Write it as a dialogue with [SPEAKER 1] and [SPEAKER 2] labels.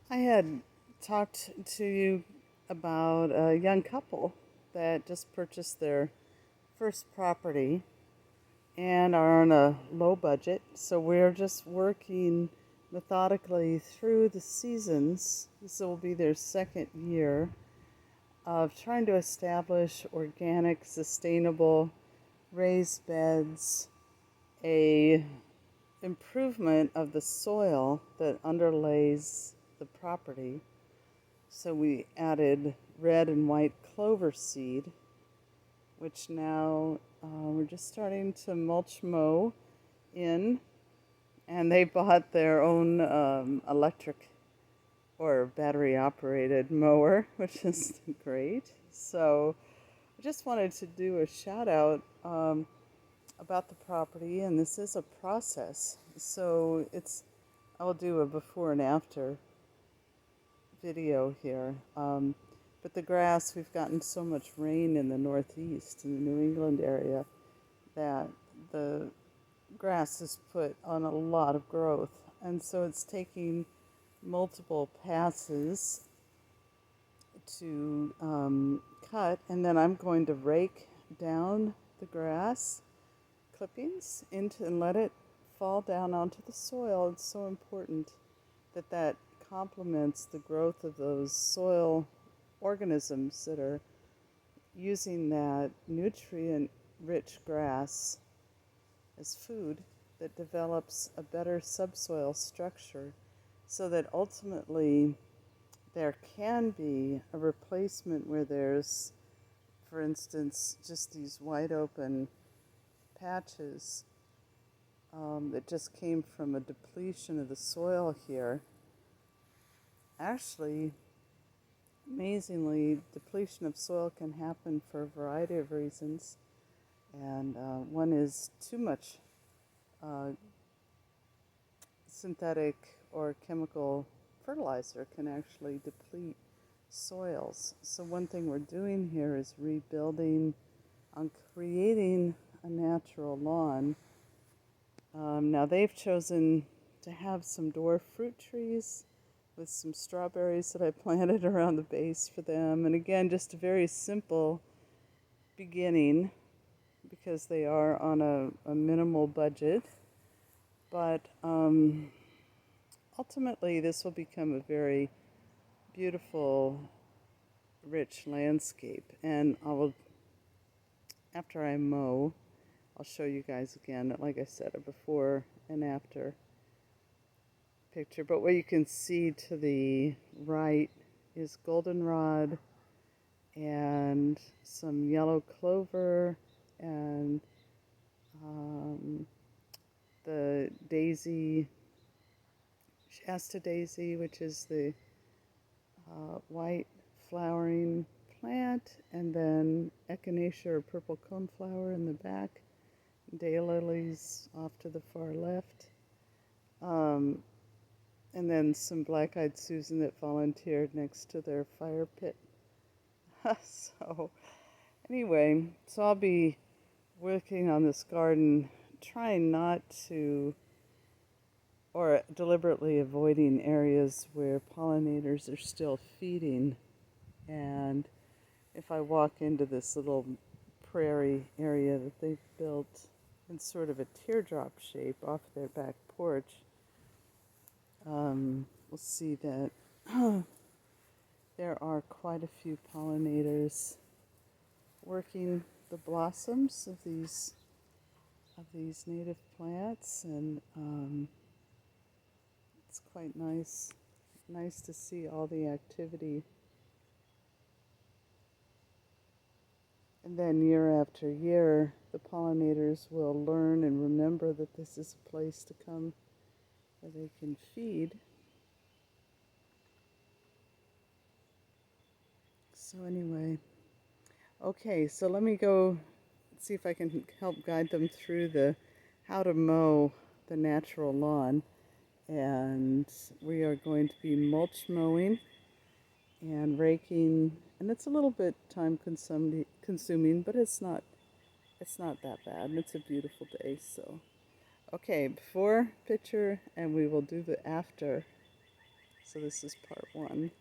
[SPEAKER 1] I had talked to you about a young couple that just purchased their first property and are on a low budget. So we're just working methodically through the seasons. This will be their second year of trying to establish organic, sustainable raised beds, a improvement of the soil that underlays the property. So we added red and white clover seed, which now we're just starting to mulch mow in. And they bought their own electric or battery operated mower, which is great. So I just wanted to do a shout out about the property, and this is a process. So I'll do a before and after video here. But the grass, we've gotten so much rain in the Northeast, in the New England area, that the grass has put on a lot of growth. And so it's taking multiple passes to cut, and then I'm going to rake down the grass clippings into and let it fall down onto the soil. It's so important that complements the growth of those soil organisms that are using that nutrient rich grass as food, that develops a better subsoil structure so that ultimately there can be a replacement where there's, for instance, just these wide open patches that just came from a depletion of the soil here. Actually, amazingly, depletion of soil can happen for a variety of reasons, and one is too much uh, synthetic or chemical fertilizer can actually deplete soils. So one thing we're doing here is rebuilding on creating a natural lawn. Now they've chosen to have some dwarf fruit trees with some strawberries that I planted around the base for them. And again, just a very simple beginning because they are on a minimal budget. But ultimately, this will become a very beautiful, rich landscape. And after I mow, I'll show you guys again, like I said, a before and after picture. But what you can see to the right is goldenrod and some yellow clover and the daisy, Shasta daisy, which is the white flowering plant, and then echinacea or purple coneflower in the back, daylilies off to the far left, um, and then some black-eyed Susan that volunteered next to their fire pit. So anyway, so I'll be working on this garden, trying not to, or deliberately avoiding areas where pollinators are still feeding. And if I walk into this little prairie area that they've built in sort of a teardrop shape off their back porch, we'll see that there are quite a few pollinators working the blossoms of these native plants, and it's quite nice to see all the activity. And then year after year, the pollinators will learn and remember that this is a place to come where they can feed. So anyway, okay, so let me go see if I can help guide them through the how to mow the natural lawn. And we are going to be mulch mowing and raking, and it's a little bit time consuming, but it's not that bad, and it's a beautiful day. So okay, before picture, and we will do the after. So this is part one.